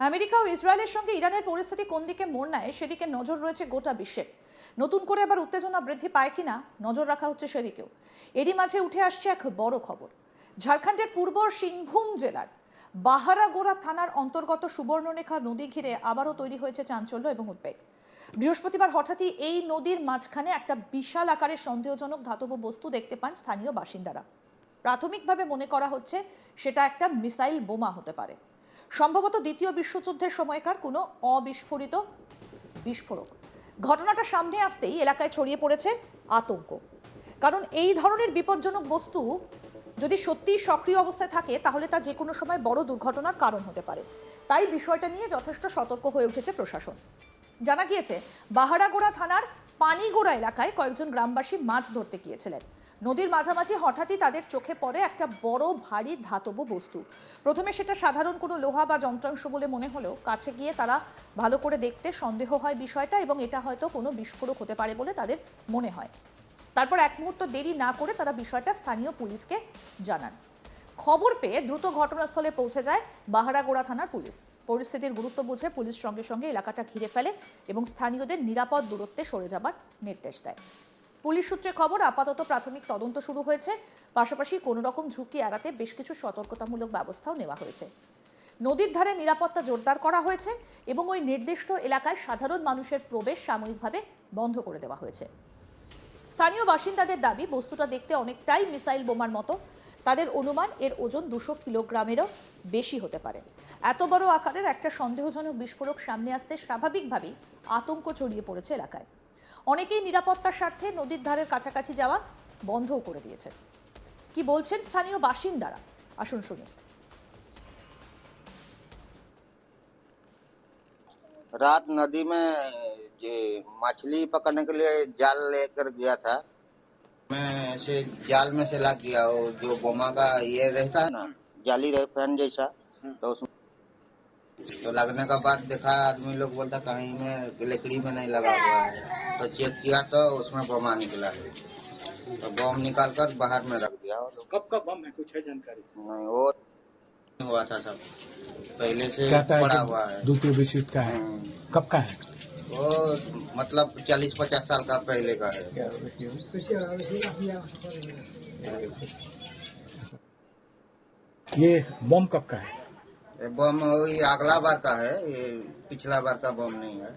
America ও ইসরায়েলের সঙ্গে ইরানের পরিস্থিতি কোন দিকে মোড় নেয় সেদিকে নজর রয়েছে গোটা বিশ্বের। নতুন করে আবার উত্তেজনা বৃদ্ধি পায় কিনা নজর রাখা হচ্ছে সেদিকেও। এরই মাঝে উঠে আসছে এক বড় খবর। ঝাড়খণ্ডের পূর্ব সিংভূম জেলার বাহারাগোড়া থানার অন্তর্গত সুবর্ণরেখা নদী ঘিরে আবারও তৈরি হয়েছে চাঞ্চল্য এবং উদ্বেগ। বৃহস্পতিবার হঠাৎই এই নদীর মাঝখানে একটা বিশাল আকারের সন্দেহজনক ধাতব বস্তু দেখতে পান স্থানীয় বাসিন্দারা। প্রাথমিকভাবে মনে করা হচ্ছে সেটা একটা মিসাইল বোমা হতে পারে, সম্ভবত দ্বিতীয় বিশ্বযুদ্ধের সময়কার কোনো অবিস্ফোরিত বিস্ফোরক। ঘটনাটা সামনে আসতেই এলাকায় ছড়িয়ে পড়েছে আতঙ্ক, কারণ এই ধরনের বিপজ্জনক বস্তু যদি সত্যিই সক্রিয় অবস্থায় থাকে তাহলে তা যে কোনো সময় বড় দুর্ঘটনার কারণ হতে পারে। তাই বিষয়টা নিয়ে যথেষ্ট সতর্ক হয়ে উঠেছে প্রশাসন। জানা গিয়েছে বাহারাগোড়া থানার পানিগোড়া এলাকায় কয়েকজন গ্রামবাসী মাছ ধরতে গিয়েছিলেন। নদীর মাঝামাঝি হঠাৎই তাদের চোখে পড়ে একটা বড় ভারী ধাতব বস্তু। প্রথমে সেটা সাধারণ কোনো লোহা বা যন্ত্রাংশ বলে মনে হলেও কাছে গিয়ে তারা ভালো করে দেখতে সন্দেহ হয় বিষয়টা, এবং এটা হয়তো কোনো বিস্ফোরক হতে পারে বলে তাদের মনে হয়। তারপর এক মুহূর্ত দেরি না করে তারা বিষয়টা স্থানীয় পুলিশকে জানান। খবর পেয়ে দ্রুত ঘটনাস্থলে পৌঁছে যায় বাহারাগোড়া থানার পুলিশ। পরিস্থিতির গুরুত্ব বুঝে পুলিশ সঙ্গে সঙ্গে এলাকাটা ঘিরে ফেলে এবং স্থানীয়দের নিরাপদ দূরত্বে সরে যাবার নির্দেশ দেয়। পুলিশ সূত্রে খবর, আপাতত প্রাথমিক তদন্ত শুরু হয়েছে। পাশাপাশি কোনো রকম ঝুঁকি এড়াতে বেশ কিছু সতর্কতামূলক ব্যবস্থাও নেওয়া হয়েছে। নদীর ধারে নিরাপত্তা জোরদার করা হয়েছে এবং ওই নির্দিষ্ট এলাকায় সাধারণ মানুষের প্রবেশ সাময়িকভাবে বন্ধ করে দেওয়া হয়েছে। স্থানীয় বাসিন্দাদের দাবি, বস্তুটা দেখতে অনেকটাই মিসাইল বোমার মতো। তাদের অনুমান এর ওজন 200 কিলোগ্রামেরও বেশি হতে পারে। এত বড় আকারের একটা সন্দেহজনক বিস্ফোরক সামনে আসতে স্বাভাবিকভাবেই আতঙ্ক ছড়িয়ে পড়েছে এলাকায়। অনেকেই নিরাপত্তার স্বার্থে নদীর ধারের কাছাকাছি যাওয়া বন্ধও করে দিয়েছে। কি বলছেন স্থানীয় বাসিন্দারা, আসুন শুনি। रात नदी में ये मछली पकड़ने के लिए जाल लेकर गया था। मैं ऐसे जाल में से लग गया, वो जो बोमा का ये रहता है ना, जाली रहे फैन जैसा, तो उसमें तो लगने का बाद देखा आदमी लोग बोलता कहीं में लकड़ी में नहीं लगा हुआ है, तो चेक किया तो उसमें बोमा निकला है। तो बम निकाल कर बाहर में रख दिया। कब का बम है, कुछ है जानकारी? नहीं, वो हुआ था सब पहले से कहता है पड़ा कि हुआ है। द्वितीय विश्व युद्ध का है। कब का है? वो मतलब 40-50 साल का पहले का है। ये बम कब का है? ये बम वही अगला बार का है, ये पिछला बार का बम नहीं है।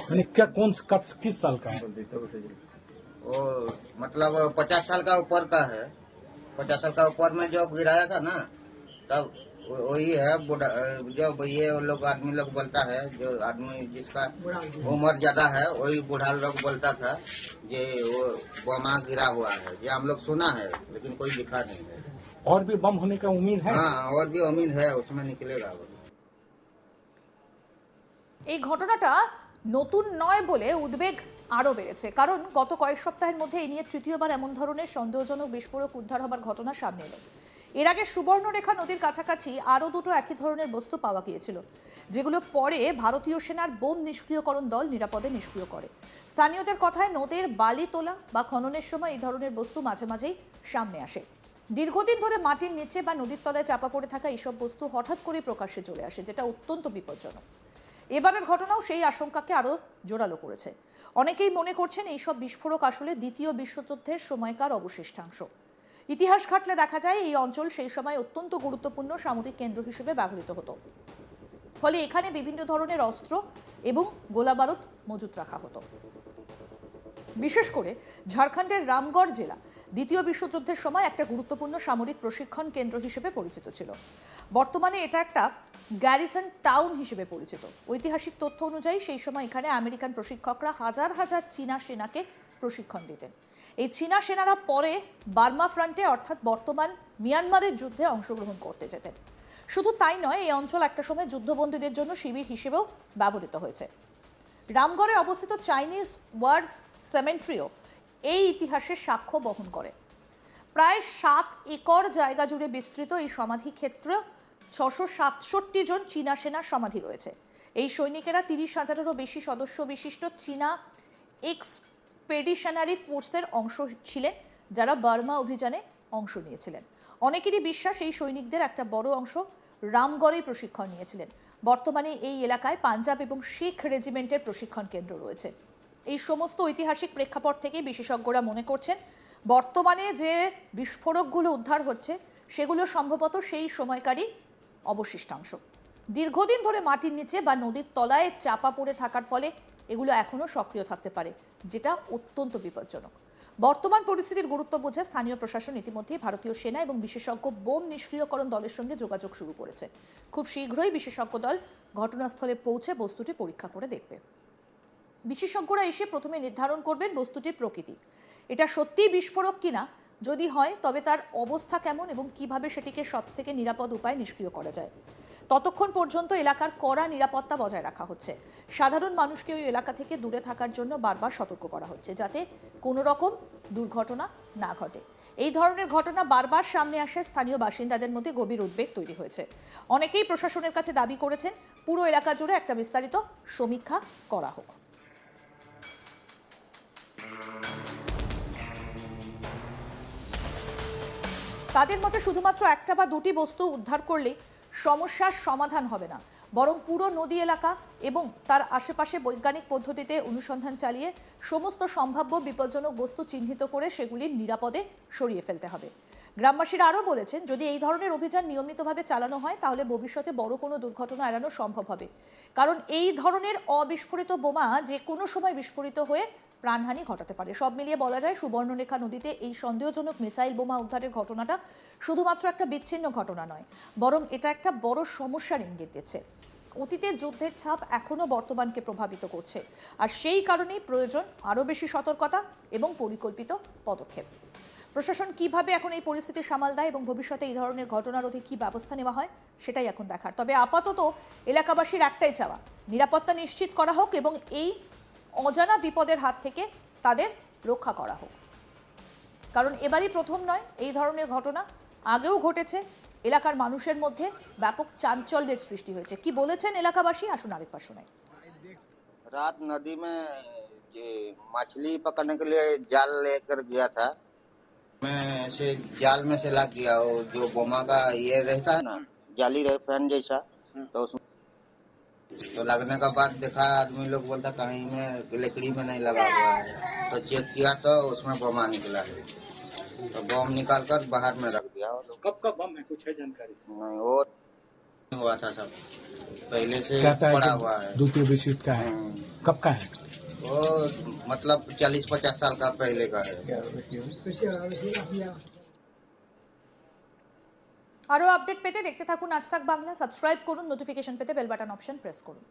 यानी क्या, कौन कब किस साल का है? वो मतलब 50 साल का ऊपर का है। 50 साल का ऊपर में जब गिराया था ना, तब वही है। जब ये लोग आदमी लोग बोलता है, जो आदमी जिसका उम्र ज्यादा है वही बूढ़ा लोग बोलता था ये वो बमा गिरा हुआ है। ये हम लोग सुना है लेकिन कोई दिखा नहीं है। और भी बम होने का उम्मीद है? हाँ, और भी उम्मीद है उसमें निकलेगा वो। এই ঘটনাটা নতুন নয় বলে উদ্বেগ আরও বেড়েছে, কারণ গত কয়েক সপ্তাহের মধ্যে এই নিয়ে তৃতীয়বার এমন ধরনের সন্দেহজনক বিস্ফোরক উদ্ধার হবার ঘটনা সামনে এলো। এর আগে সুবর্ণরেখা নদীর কাছাকাছি আরও দুটো একই ধরনের বস্তু পাওয়া গিয়েছিল, যেগুলো পরে ভারতীয় সেনার বোম নিষ্ক্রিয়করণ দল নিরাপদে নিষ্ক্রিয় করে। স্থানীয়দের কথায় নদীর বালি তোলা বা খননের সময় এই ধরনের বস্তু মাঝে মাঝেই সামনে আসে। দীর্ঘদিন ধরে মাটির নিচে বা নদীর তলায় চাপা পড়ে থাকা এইসব বস্তু হঠাৎ করে প্রকাশ্যে চলে আসে, যেটা অত্যন্ত বিপজ্জনক। এবারের ঘটনাও সেই আশঙ্কাকে আরও জোরালো করেছে। অনেকেই মনে করছেন এইসব বিস্ফোরক আসলে দ্বিতীয় বিশ্বযুদ্ধের সময়কার অবশিষ্টাংশ। ইতিহাস ঘাটলে দেখা যায় এই অঞ্চল সেই সময় অত্যন্ত গুরুত্বপূর্ণ সামরিক কেন্দ্র হিসেবে ব্যবহৃত হতো। ফলে এখানে বিভিন্ন ধরনের অস্ত্র এবং গোলাবারুদ মজুত রাখা হতো। বিশেষ করে ঝাড়খণ্ডের রামগড় জেলা দ্বিতীয় বিশ্বযুদ্ধের সময় একটা গুরুত্বপূর্ণ সামরিক প্রশিক্ষণ কেন্দ্র হিসেবে পরিচিত ছিল। বর্তমানে এটা একটা গ্যারিসন টাউন হিসেবে পরিচিত। ঐতিহাসিক তথ্য অনুযায়ী সেই সময় এখানে আমেরিকান প্রশিক্ষকরা হাজার হাজার চীনা সেনাকে প্রশিক্ষণ দিতেন। এই চীনা সেনারা পরে বার্মা ফ্রন্টে অর্থাৎ বর্তমান মিয়ানমারের যুদ্ধে অংশগ্রহণ করতে যেতেন। শুধু তাই নয়, এই অঞ্চল একটা সময় যুদ্ধবন্দীদের জন্য শিবির হিসেবেও ব্যবহৃত হয়েছে। রামগড়ে অবস্থিত চাইনিজ ওয়ার সেমেন্ট্রিও এই ইতিহাসের সাক্ষ্য বহন করে। প্রায় 7 একর জায়গা জুড়ে বিস্তৃত এই সমাধি ক্ষেত্রে 667 জন চীনা সেনার সমাধি রয়েছে। এই সৈনিকেরা 30,000-এরও বেশি সদস্য বিশিষ্ট চীনা এক্সপেডিশনারি ফোর্সের অংশ ছিলেন, যারা বার্মা অভিযানে অংশ নিয়েছিলেন। অনেকেরই বিশ্বাস এই সৈনিকদের একটা বড় অংশ রামগড়ে প্রশিক্ষণ নিয়েছিলেন। বর্তমানে এই এলাকায় পাঞ্জাব এবং শিখ রেজিমেন্টের প্রশিক্ষণ কেন্দ্র রয়েছে। এই সমস্ত ঐতিহাসিক প্রেক্ষাপট থেকে বিশেষজ্ঞরা মনে করছেন বর্তমানে যে বিস্ফোরকগুলো উদ্ধার হচ্ছে সেগুলো সম্ভবত সেই সময়কারই অবশিষ্টাংশ। দীর্ঘদিন ধরে মাটির নিচে বা নদীর তলায় চাপা পড়ে থাকার ফলে এগুলো এখনো সক্রিয় থাকতে পারে, যেটা অত্যন্ত বিপজ্জনক। বর্তমান পরিস্থিতির গুরুত্ব বুঝে স্থানীয় প্রশাসন ইতিমধ্যেই ভারতীয় সেনা এবং বিশেষজ্ঞ বোম নিষ্ক্রিয়করণ দলের সঙ্গে যোগাযোগ শুরু করেছে। খুব শীঘ্রই বিশেষজ্ঞ দল ঘটনাস্থলে পৌঁছে বস্তুটি পরীক্ষা করে দেখবে। বিশেষজ্ঞরা এসে প্রথমে নির্ধারণ করবেন বস্তুটির প্রকৃতি, এটা সত্যিই বিস্ফোরক কিনা, যদি হয় তবে তার অবস্থা কেমন এবং কিভাবে সেটিকে সবথেকে নিরাপদ উপায়ে নিষ্ক্রিয় করা যায়। ততক্ষণ পর্যন্ত এলাকার কড়া নিরাপত্তা বজায় রাখা হচ্ছে। সাধারণ মানুষকে ওই এলাকা থেকে দূরে থাকার জন্য বারবার সতর্ক করা হচ্ছে, যাতে কোনো রকম দুর্ঘটনা না ঘটে। এই ধরনের ঘটনা বারবার সামনে আসে, স্থানীয় বাসিন্দাদের মধ্যে গভীর উদ্বেগ তৈরি হয়েছে। অনেকেই প্রশাসনের কাছে দাবি করেছেন পুরো এলাকা জুড়ে একটা বিস্তারিত সমীক্ষা করা হোক। তাদের মতে শুধুমাত্র একটা বা দুটি বস্তু উদ্ধার করলে সমস্যার সমাধান হবে না, বরং পুরো নদী এলাকা এবং তার আশেপাশে বৈজ্ঞানিক পদ্ধতিতে অনুসন্ধান চালিয়ে সমস্ত সম্ভাব্য বিপজ্জনক বস্তু চিহ্নিত করে সেগুলির নিরাপদে সরিয়ে ফেলতে হবে। গ্রামবাসীরা আরও বলেছেন, যদি এই ধরনের অভিযান নিয়মিতভাবে চালানো হয় তাহলে ভবিষ্যতে বড় কোনো দুর্ঘটনা এড়ানো সম্ভব হবে। কারণ এই ধরনের অবিস্ফোরিত বোমা যে কোনো সময় বিস্ফোরিত হয়ে প্রাণহানি ঘটাতে পারে। সব মিলিয়ে বলা যায় সুবর্ণরেখা নদীতে এই সন্দেহজনক মিসাইল বোমা উদ্ধারের ঘটনাটা শুধুমাত্র একটা বিচ্ছিন্ন ঘটনা নয়, বরং এটা একটা বড় সমস্যার ইঙ্গিত দিচ্ছে। অতীতের যুদ্ধের ছাপ এখনো বর্তমানকে প্রভাবিত করছে, আর সেই কারণেই প্রয়োজন আরও বেশি সতর্কতা এবং পরিকল্পিত পদক্ষেপ। প্রশাসন কিভাবে এখন এই পরিস্থিতি সামাল দেয় এবং ভবিষ্যতে এই ধরনের ঘটনা রোধে কী ব্যবস্থা নেওয়া হয় সেটাই এখন দেখার। তবে আপাতত এলাকাবাসীর একটাই চাওয়া, নিরাপত্তা নিশ্চিত করা হোক এবং এই অজানা বিপদের হাত থেকে তাদের রক্ষা করা হোক। কারণ এবারই প্রথম নয়, এই ধরনের ঘটনা আগেও ঘটেছে। এলাকার মানুষের মধ্যে ব্যাপক চাঞ্চল্যের সৃষ্টি হয়েছে। কি বলেছেন এলাকাবাসী, আসুন আরেকবার শোনাই। रात नदी में ये मछली पकड़ने के लिए जाल लेकर गया था। मैं ऐसे जाल में से लग गया, वो जो बोमा का ये रहता है ना, जाली रहे फैन जैसा, तो उसमें तो लगने का बाद देखा आदमी लोग बोलता कहीं में लकड़ी में नहीं लगा हुआ है, तो चेक किया तो उसमें बोमा निकला है, तो बम निकाल कर बाहर में रख दिया। कब का बम है, कुछ है जानकारी? नहीं, वो हुआ था सब पहले से कहता है पड़ा कि हुआ है। द्वितीय विश्व युद्ध का है। कब का है? वो मतलब 40-50 साल का पहले का है। আরও আপডেট পেতে দেখতে থাকুন আজ তাক বাংলা। সাবস্ক্রাইব করুন, নোটিফিকেশন পেতে বেল বাটন অপশন প্রেস করুন।